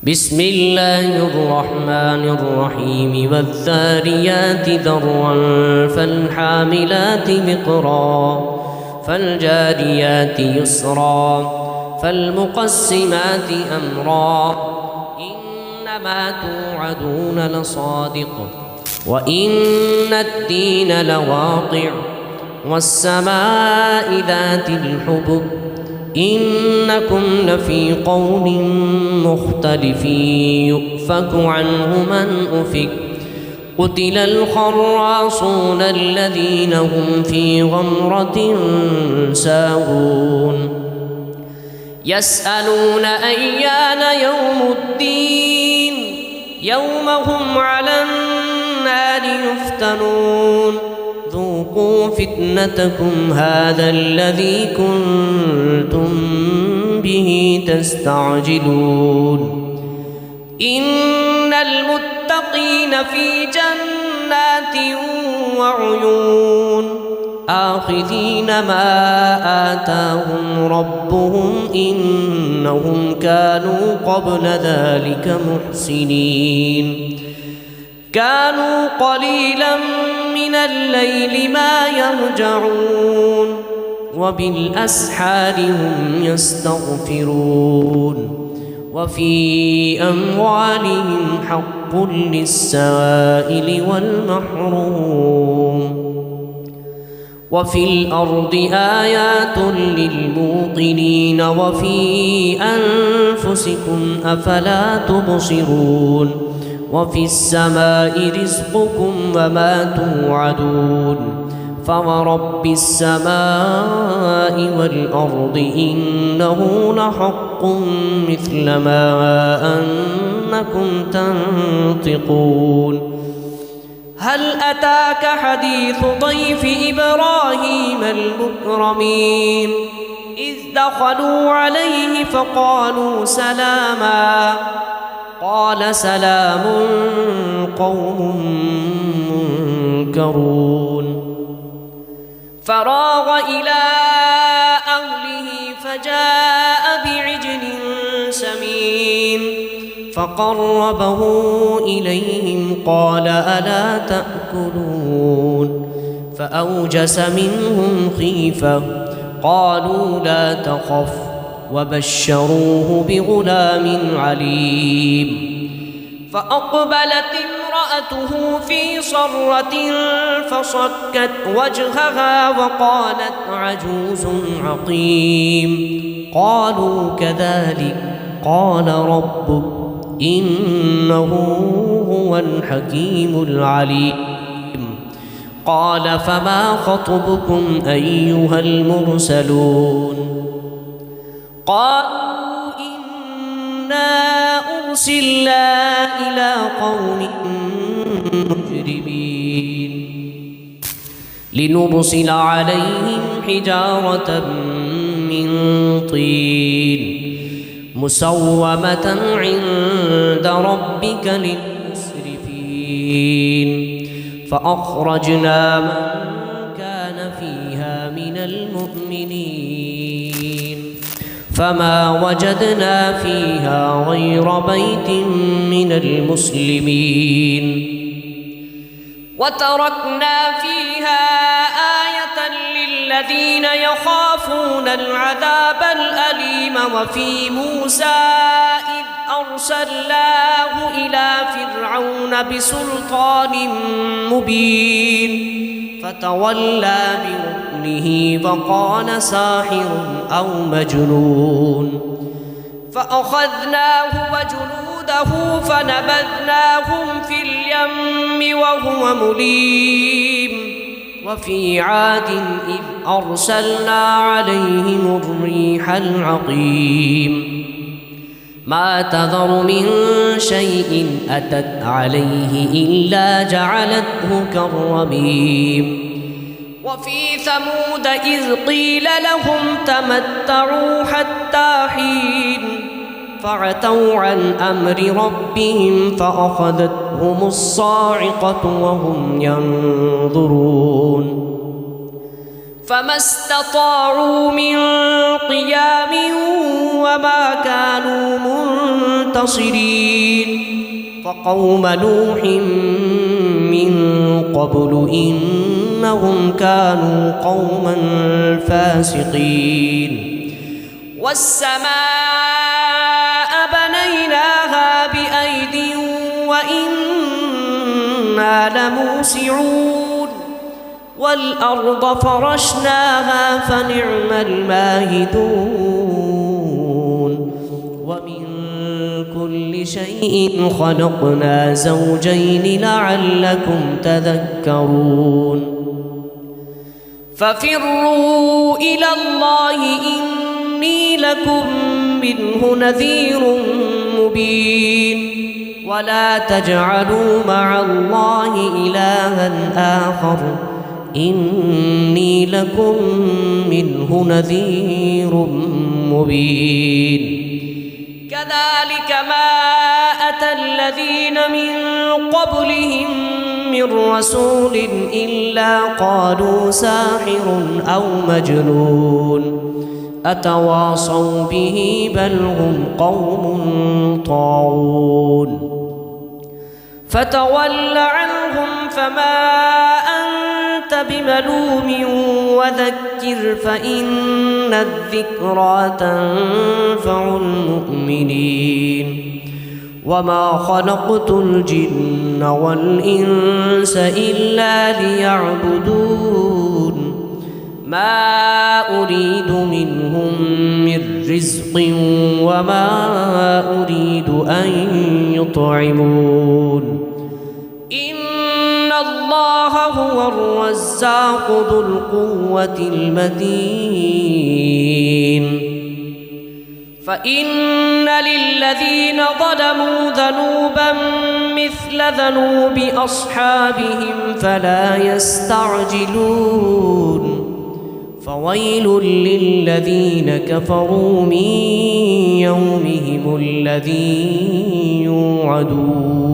بسم الله الرحمن الرحيم والذاريات ذروا فالحاملات وقرا فالجاريات يسرا فالمقسمات أمرا إنما توعدون لصادق وإن الدين لواقع والسماء ذات الحبك إنكم لفي قول مختلف يؤفك عنه من أفك قتل الخراصون الذين هم في غمرة ساهون يسألون أيان يوم الدين يوم هم على النار يفتنون ذوقوا فتنتكم هذا الذي كنتم به تستعجلون إن المتقين في جنات وعيون آخذين ما آتاهم ربهم إنهم كانوا قبل ذلك محسنين كانوا قليلا من الليل ما يهجعون وبالأسحار هم يستغفرون وفي أموالهم حق للسائل والمحروم وفي الأرض آيات للموقنين وفي أنفسكم أفلا تبصرون وفي السماء رزقكم وما توعدون فورب السماء والأرض إنه لحق مثل ما أنكم تنطقون هل أتاك حديث ضيف إبراهيم المكرمين إذ دخلوا عليه فقالوا سلاما قال سلام قوم منكرون فراغ إلى أهله فجاء بعجل سمين فقربه إليهم قال ألا تأكلون فأوجس منهم خيفة قالوا لا تخف وبشروه بغلام عليم فأقبلت امرأته في صرة فصكت وجهها وقالت عجوز عقيم قالوا كذلك قال ربك إنه هو الحكيم العليم قال فما خطبكم أيها المرسلون قالوا إنا أرسلنا إلى قوم مجرمين لنرسل عليهم حجارة من طين مسومة عند ربك للمسرفين فأخرجنا من كان فيها من المؤمنين فما وجدنا فيها غير بيت من المسلمين وتركنا فيها آية للذين يخافون العذاب الأليم وفي موسى إذ أرسلناه إلى فرعون بسلطان مبين فتولى بركنه وقال ساحر أو مجنون فأخذناه وجنوده فنبذناهم في اليم وهو مليم وفي عاد إذ أرسلنا عليهم الريح العقيم ما تذر من شيء أتت عليه إلا جعلته كالرميم وفي ثمود إذ قيل لهم تمتعوا حتى حين فعتوا عن أمر ربهم فأخذتهم الصاعقة وهم ينظرون فما استطاعوا من قيام وما كانوا منتصرين فقوم نوح من قبل إنهم كانوا قوما فاسقين والسماء بنيناها بأيد وإنا لموسعون والأرض فرشناها فنعم الماهدون ومن كل شيء خلقنا زوجين لعلكم تذكرون ففروا إلى الله إني لكم منه نذير مبين ولا تجعلوا مع الله إلها آخر إني لكم منه نذير مبين كذلك ما أتى الذين من قبلهم من رسول إلا قالوا ساحر أو مجنون أتواصوا به بل هم قوم طاغون فتول عنهم فما أنت بملوم وذكر فإن الذكرى تنفع المؤمنين وما خلقت الجن والإنس إلا ليعبدون ما أريد منهم من رزق وما أريد أن يطعمون إن الله هو الرزاق ذو القوة المتين فإن للذين ظلموا ذنوبا مثل ذنوب أصحابهم فلا يستعجلون فويل للذين كفروا من يومهم الذي يوعدون